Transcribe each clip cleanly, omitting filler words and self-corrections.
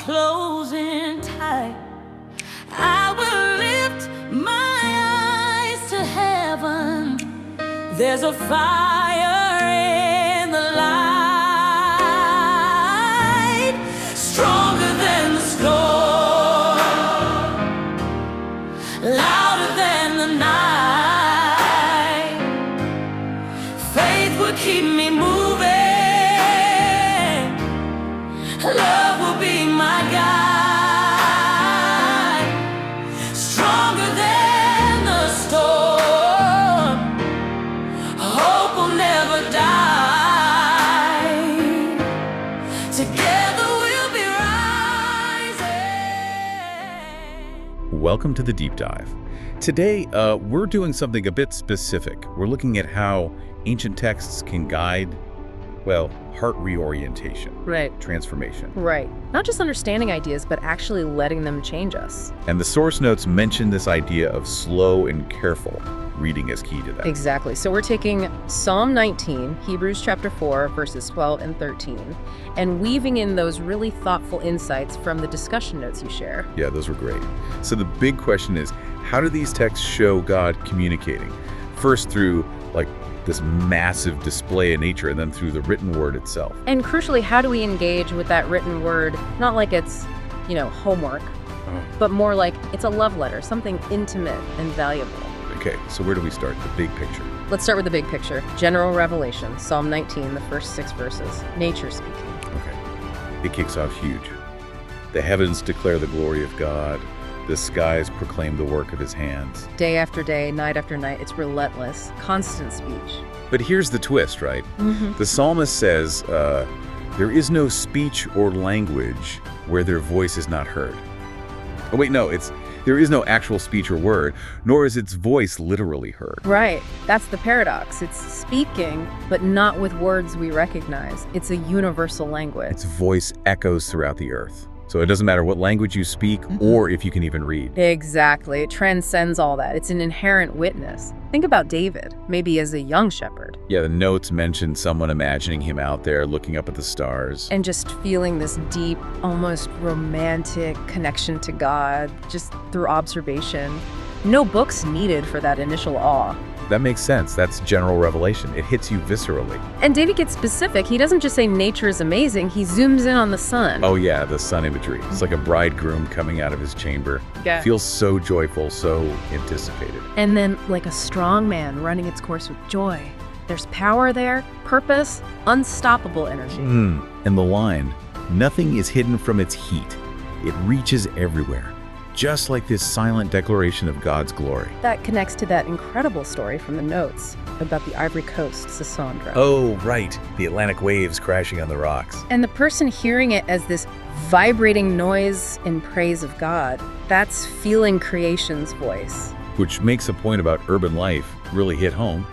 closing tight. I will lift my eyes to heaven. There's a fire in the light, stronger than the storm, louder than the night. Faith will keep me moving. Love will be my guide, stronger than the storm. Hope will never die. Together we'll be rising. Welcome to the Deep Dive. Today, we're doing something a bit specific. We're looking at how ancient texts can guide, well, heart reorientation. Right. Transformation. Right. Not just understanding ideas, but actually letting them change us. And the source notes mention this idea of slow and careful reading is key to that. Exactly. So we're taking Psalm 19, Hebrews chapter 4, verses 12 and 13, and weaving in those really thoughtful insights from the discussion notes you share. Yeah, those were great. So the big question is, how do these texts show God communicating? First through, like, this massive display of nature, and then through the written word itself. And crucially, how do we engage with that written word? Not like it's, homework, but more like it's a love letter, something intimate and valuable. Okay, so where do we start? The big picture. Let's start with the big picture. General revelation, Psalm 19, the first 6 verses. Nature speaking. Okay. It kicks off huge. The heavens declare the glory of God. The skies proclaim the work of his hands. Day after day, night after night, it's relentless, constant speech. But here's the twist, right? Mm-hmm. The psalmist says, there is no speech or language where their voice is not heard. Oh wait, no, there is no actual speech or word, nor is its voice literally heard. Right. That's the paradox. It's speaking, but not with words we recognize. It's a universal language. Its voice echoes throughout the earth. So it doesn't matter what language you speak or if you can even read. Exactly. It transcends all that. It's an inherent witness. Think about David, maybe as a young shepherd. Yeah, the notes mention someone imagining him out there looking up at the stars. And just feeling this deep, almost romantic connection to God, just through observation. No books needed for that initial awe. That makes sense. That's general revelation. It hits you viscerally. And David gets specific. He doesn't just say nature is amazing. He zooms in on the sun. Oh yeah, the sun imagery. It's like a bridegroom coming out of his chamber. Yeah. Feels so joyful, so anticipated. And then like a strong man running its course with joy. There's power there, purpose, unstoppable energy. And the line, nothing is hidden from its heat. It reaches everywhere. Just like this silent declaration of God's glory. That connects to that incredible story from the notes about the Ivory Coast, Cassandra. Oh, right. The Atlantic waves crashing on the rocks. And the person hearing it as this vibrating noise in praise of God, that's feeling creation's voice. Which makes a point about urban life really hit home.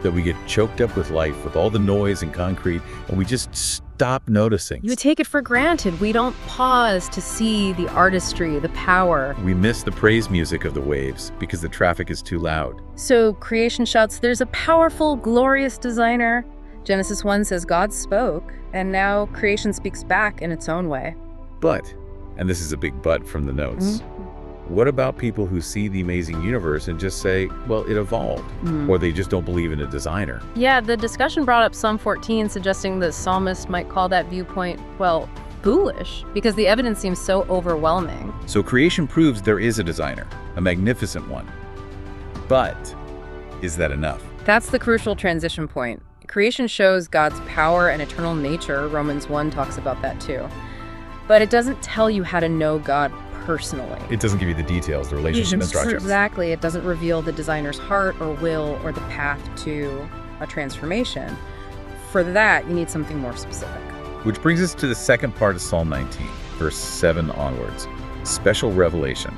That we get choked up with life, with all the noise and concrete, and we just stop noticing. You take it for granted. We don't pause to see the artistry, the power. We miss the praise music of the waves because the traffic is too loud. So creation shouts, there's a powerful, glorious designer. Genesis 1 says God spoke, and now creation speaks back in its own way. But, and this is a big but from the notes, what about people who see the amazing universe and just say, well, it evolved, or they just don't believe in a designer? Yeah, the discussion brought up Psalm 14, suggesting the psalmist might call that viewpoint, well, foolish, because the evidence seems so overwhelming. So creation proves there is a designer, a magnificent one. But is that enough? That's the crucial transition point. Creation shows God's power and eternal nature. Romans 1 talks about that too. But it doesn't tell you how to know God personally. It doesn't give you the details, the relationship instructions. Exactly. It doesn't reveal the designer's heart or will or the path to a transformation. For that, you need something more specific. Which brings us to the second part of Psalm 19, verse 7 onwards. Special revelation,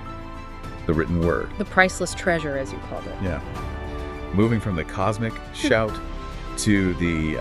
the written word. The priceless treasure, as you called it. Yeah. Moving from the cosmic shout to the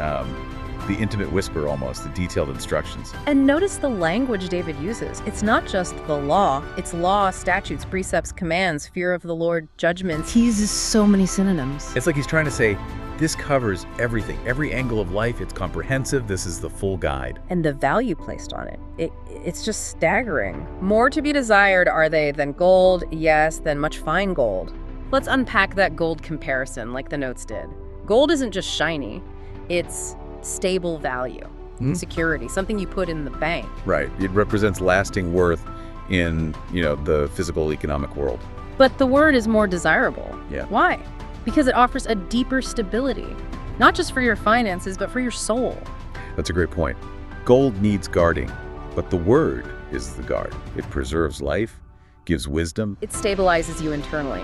intimate whisper almost, the detailed instructions. And notice the language David uses. It's not just the law. It's law, statutes, precepts, commands, fear of the Lord, judgments. He uses so many synonyms. It's like he's trying to say, This covers everything, every angle of life. It's comprehensive. This is the full guide. And the value placed on it, it's just staggering. More to be desired are they than gold, yes, than much fine gold. Let's unpack that gold comparison like the notes did. Gold isn't just shiny, it's stable value, security, something you put in the bank. Right. It represents lasting worth in, the physical economic world. But the word is more desirable. Yeah. Why? Because it offers a deeper stability, not just for your finances, but for your soul. That's a great point. Gold needs guarding, but the word is the guard. It preserves life, gives wisdom. It stabilizes you internally,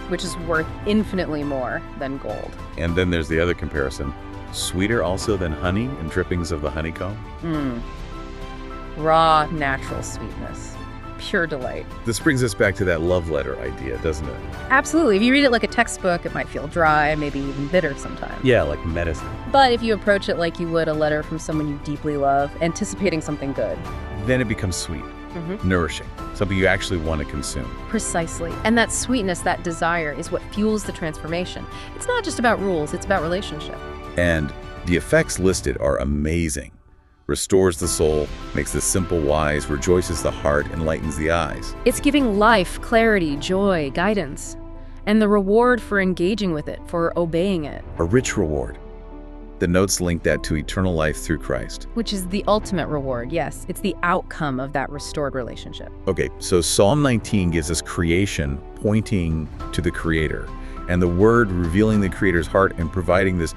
which is worth infinitely more than gold. And then there's the other comparison. Sweeter also than honey and drippings of the honeycomb. Raw, natural sweetness. Pure delight. This brings us back to that love letter idea, doesn't it? Absolutely. If you read it like a textbook, it might feel dry, maybe even bitter sometimes. Yeah, like medicine. But if you approach it like you would a letter from someone you deeply love, anticipating something good. Then it becomes sweet, nourishing, something you actually want to consume. Precisely. And that sweetness, that desire, is what fuels the transformation. It's not just about rules, it's about relationship. And the effects listed are amazing. Restores the soul, makes the simple wise, rejoices the heart, enlightens the eyes. It's giving life, clarity, joy, guidance, and the reward for engaging with it, for obeying it. A rich reward. The notes link that to eternal life through Christ. Which is the ultimate reward, yes. It's the outcome of that restored relationship. Okay, so Psalm 19 gives us creation pointing to the Creator, and the Word revealing the Creator's heart and providing this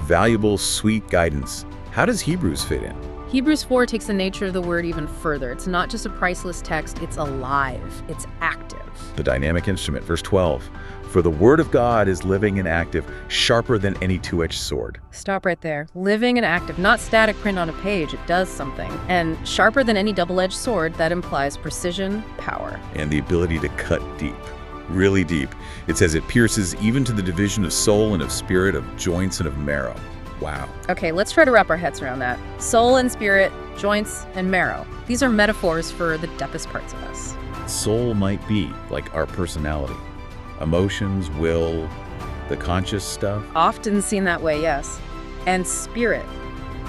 valuable, sweet guidance. How does Hebrews fit in? Hebrews 4 takes the nature of the word even further. It's not just a priceless text, it's alive, it's active. The dynamic instrument, verse 12. For the word of God is living and active, sharper than any two-edged sword. Stop right there. Living and active, not static print on a page, it does something. And sharper than any double-edged sword, that implies precision, power. And the ability to cut deep, really deep. It says it pierces even to the division of soul and of spirit, of joints and of marrow. Wow. Okay, let's try to wrap our heads around that. Soul and spirit, joints and marrow. These are metaphors for the deepest parts of us. Soul might be like our personality, emotions, will, the conscious stuff. Often seen that way, yes. And spirit,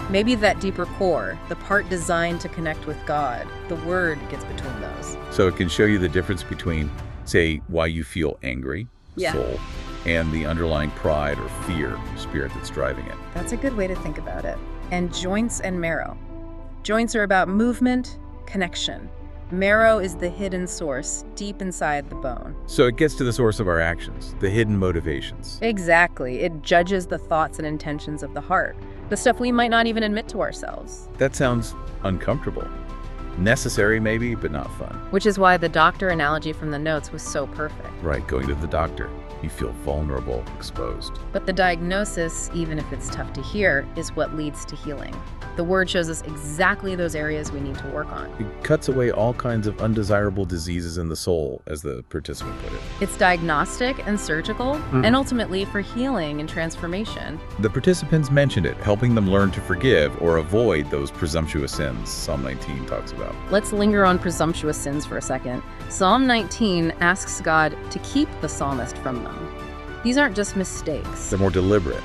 maybe that deeper core, the part designed to connect with God. The word gets between those. So it can show you the difference between, say, why you feel angry, soul, and the underlying pride or fear, spirit that's driving it. That's a good way to think about it. And joints and marrow. Joints are about movement, connection. Marrow is the hidden source, deep inside the bone. So it gets to the source of our actions, the hidden motivations. Exactly. It judges the thoughts and intentions of the heart, the stuff we might not even admit to ourselves. That sounds uncomfortable. Necessary maybe, but not fun. Which is why the doctor analogy from the notes was so perfect. Right, going to the doctor. You feel vulnerable, exposed. But the diagnosis, even if it's tough to hear, is what leads to healing. The word shows us exactly those areas we need to work on. It cuts away all kinds of undesirable diseases in the soul, as the participant put it. It's diagnostic and surgical, and ultimately for healing and transformation. The participants mentioned it, helping them learn to forgive or avoid those presumptuous sins Psalm 19 talks about. Let's linger on presumptuous sins for a second. Psalm 19 asks God to keep the psalmist from them. These aren't just mistakes. They're more deliberate,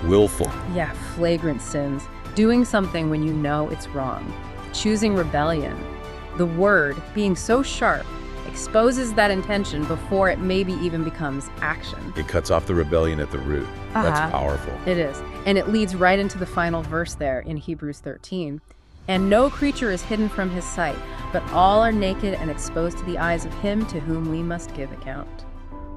willful. Yeah, flagrant sins. Doing something when you know it's wrong. Choosing rebellion. The word, being so sharp, exposes that intention before it maybe even becomes action. It cuts off the rebellion at the root. That's powerful. It is. And it leads right into the final verse there in Hebrews 13. And no creature is hidden from his sight, but all are naked and exposed to the eyes of him to whom we must give account.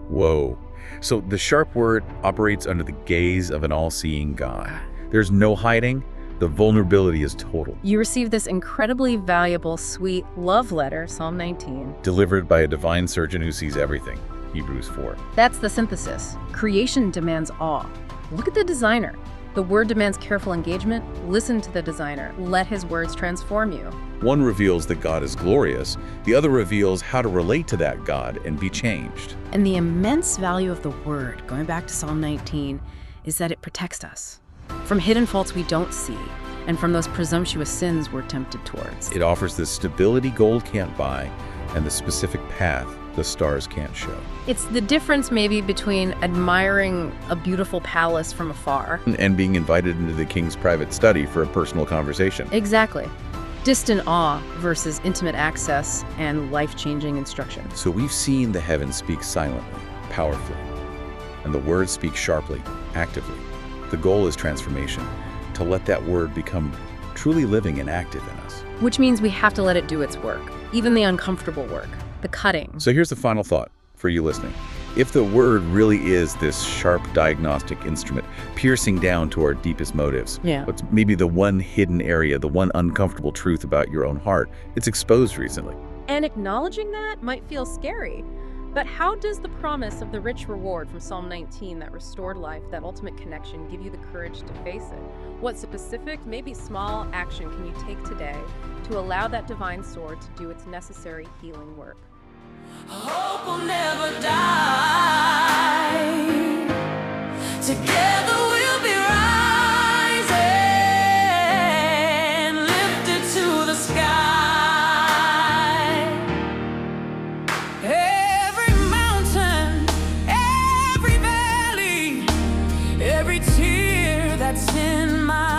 Whoa. So the sharp word operates under the gaze of an all-seeing God. There's no hiding. The vulnerability is total. You receive this incredibly valuable, sweet love letter, Psalm 19. Delivered by a divine surgeon who sees everything, Hebrews 4. That's the synthesis. Creation demands awe. Look at the designer. The word demands careful engagement. Listen to the designer. Let his words transform you. One reveals that God is glorious. The other reveals how to relate to that God and be changed. And the immense value of the word, going back to Psalm 19, is that it protects us from hidden faults we don't see and from those presumptuous sins we're tempted towards. It offers the stability gold can't buy and the specific path the stars can't show. It's the difference maybe between admiring a beautiful palace from afar. And being invited into the king's private study for a personal conversation. Exactly. Distant awe versus intimate access and life-changing instruction. So we've seen the heavens speak silently, powerfully, and the word speak sharply, actively. The goal is transformation, to let that word become truly living and active in us. Which means we have to let it do its work, even the uncomfortable work, the cutting. So here's the final thought for you listening. If the word really is this sharp diagnostic instrument, piercing down to our deepest motives, what's maybe the one hidden area, the one uncomfortable truth about your own heart, it's exposed recently. And acknowledging that might feel scary. But how does the promise of the rich reward from Psalm 19, that restored life, that ultimate connection, give you the courage to face it? What specific, maybe small action can you take today to allow that divine sword to do its necessary healing work? Hope will never die. Together we'll be rising, lifted to the sky. Every mountain, every valley, every tear that's in my